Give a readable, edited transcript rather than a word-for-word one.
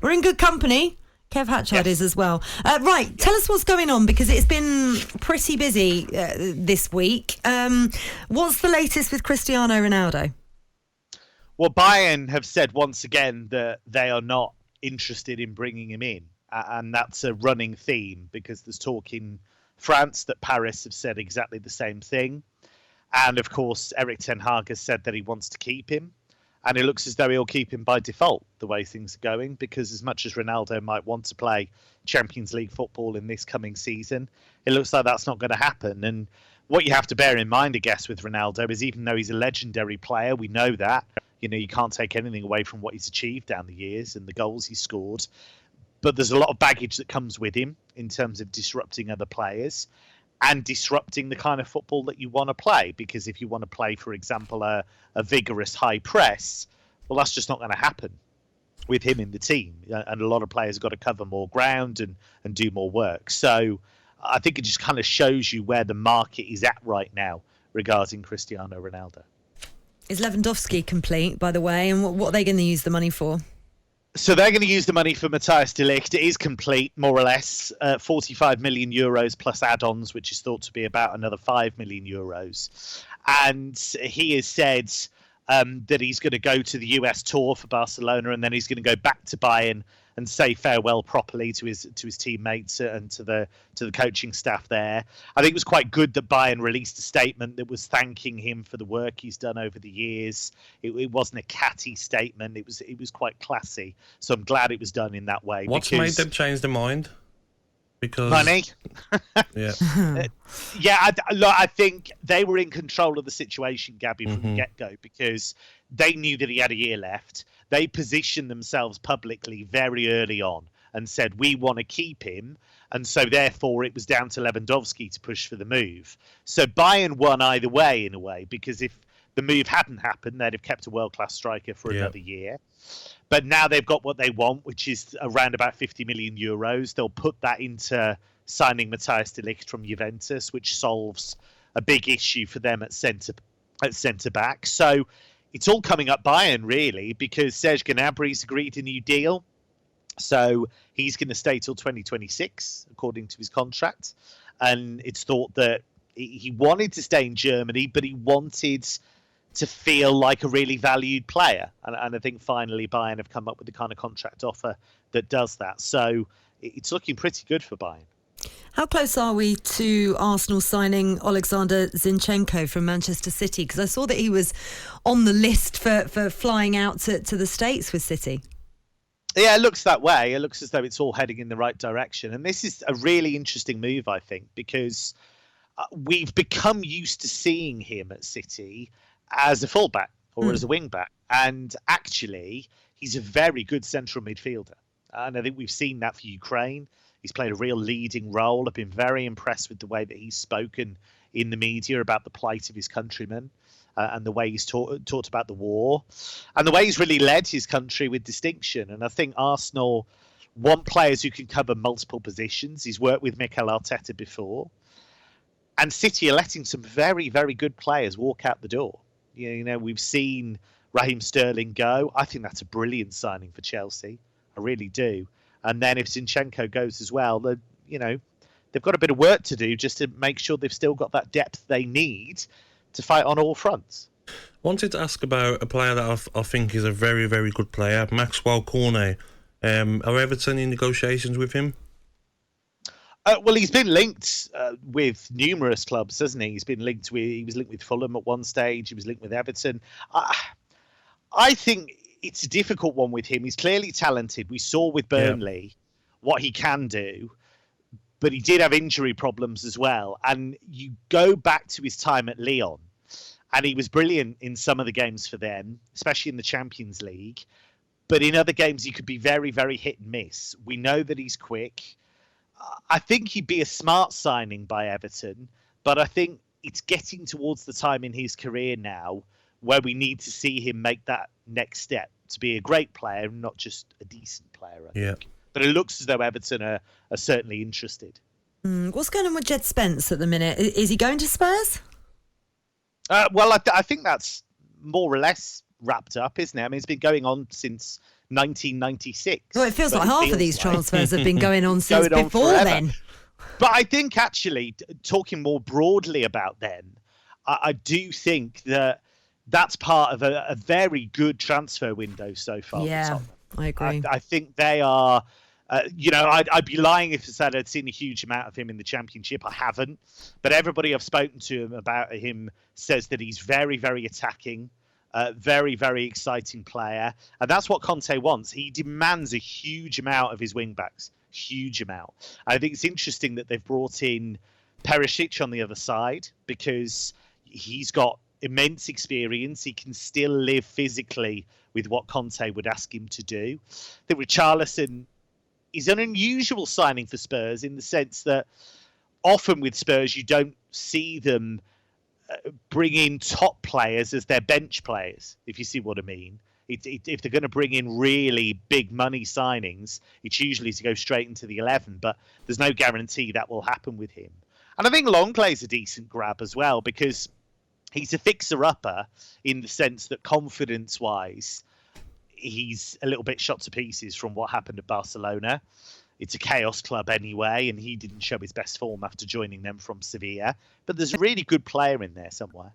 We're in good company. Kev Hatchard is as well. Right, tell us what's going on, because it's been pretty busy this week. What's the latest with Cristiano Ronaldo? Well, Bayern have said once again that they are not interested in bringing him in. And that's a running theme, because there's talk in France that Paris have said exactly the same thing. And, of course, Erik ten Hag has said that he wants to keep him. And it looks as though he'll keep him by default, the way things are going, because as much as Ronaldo might want to play Champions League football in this coming season, it looks like that's not going to happen. And what you have to bear in mind, I guess, with Ronaldo is, even though he's a legendary player, we know that, you can't take anything away from what he's achieved down the years and the goals he scored. But there's a lot of baggage that comes with him in terms of disrupting other players and disrupting the kind of football that you want to play. Because if you want to play, for example, a vigorous high press, well, that's just not going to happen with him in the team. And a lot of players have got to cover more ground and do more work. So I think it just kind of shows you where the market is at right now regarding Cristiano Ronaldo. Is Lewandowski complete, by the way? And what are they going to use the money for? So they're going to use the money for Matthias de Ligt. It is complete, more or less, 45 million euros plus add-ons, which is thought to be about another 5 million euros. And he has said that he's going to go to the US tour for Barcelona, and then he's going to go back to Bayern and say farewell properly to his teammates and to the coaching staff there. I think it was quite good that Bayern released a statement that was thanking him for the work he's done over the years. It wasn't a catty statement. It was quite classy. So I'm glad it was done in that way. What's made them change their mind? Because money. Yeah. I think they were in control of the situation, Gabby, from the get-go, because they knew that he had a year left. They positioned themselves publicly very early on and said, we want to keep him. And so therefore it was down to Lewandowski to push for the move. So Bayern won either way, in a way, because if the move hadn't happened, they'd have kept a world-class striker for another year. But now they've got what they want, which is around about 50 million euros. They'll put that into signing Matthias de Ligt from Juventus, which solves a big issue for them at centre back. So it's all coming up Bayern, really, because Serge Gnabry's agreed a new deal. So he's going to stay till 2026, according to his contract. And it's thought that he wanted to stay in Germany, but he wanted to feel like a really valued player. And I think finally Bayern have come up with the kind of contract offer that does that. So it's looking pretty good for Bayern. How close are we to Arsenal signing Alexander Zinchenko from Manchester City? Because I saw that he was on the list for flying out to the States with City. Yeah, it looks that way. It looks as though it's all heading in the right direction. And this is a really interesting move, I think, because we've become used to seeing him at City as a fullback or as a wing-back. And actually, he's a very good central midfielder. And I think we've seen that for Ukraine. He's played a real leading role. I've been very impressed with the way that he's spoken in the media about the plight of his countrymen and the way he's talked about the war and the way he's really led his country with distinction. And I think Arsenal want players who can cover multiple positions. He's worked with Mikel Arteta before. And City are letting some very, very good players walk out the door. You know, we've seen Raheem Sterling go. I think that's a brilliant signing for Chelsea. I really do. And then if Zinchenko goes as well, they've got a bit of work to do just to make sure they've still got that depth they need to fight on all fronts. Wanted to ask about a player that I think is a very, very good player, Maxwell Cornet. Are Everton in negotiations with him? Well, he's been linked with numerous clubs, hasn't he? He was linked with Fulham at one stage. He was linked with Everton. I think it's a difficult one with him. He's clearly talented. We saw with Burnley what he can do, but he did have injury problems as well. And you go back to his time at Lyon, and he was brilliant in some of the games for them, especially in the Champions League. But in other games, he could be very, very hit and miss. We know that he's quick. I think he'd be a smart signing by Everton, but I think it's getting towards the time in his career now where we need to see him make that next step to be a great player, not just a decent player, I think. But it looks as though Everton are certainly interested. What's going on with Jed Spence at the minute? Is he going to Spurs? Well, I think that's more or less wrapped up, isn't it? I mean, it's been going on since 1996. Well, it feels like half of these transfers have been going on since Going on before forever. then. But I think actually, talking more broadly about then, I do think that that's part of a very good transfer window so far. Yeah, I agree. I think they are. I'd be lying if I said I'd seen a huge amount of him in the Championship. I haven't, but everybody I've spoken to him about him says that he's very, very attacking, very, very exciting player, and that's what Conte wants. He demands a huge amount of his wing backs, huge amount. I think it's interesting that they've brought in Perisic on the other side because he's got immense experience. He can still live physically with what Conte would ask him to do. I think Richarlison is an unusual signing for Spurs in the sense that often with Spurs you don't see them bring in top players as their bench players, if you see what I mean. If they're going to bring in really big money signings, it's usually to go straight into the 11, but there's no guarantee that will happen with him. And I think Lenglet's a decent grab as well because he's a fixer-upper in the sense that confidence-wise, he's a little bit shot to pieces from what happened at Barcelona. It's a chaos club anyway, and he didn't show his best form after joining them from Sevilla. But there's a really good player in there somewhere.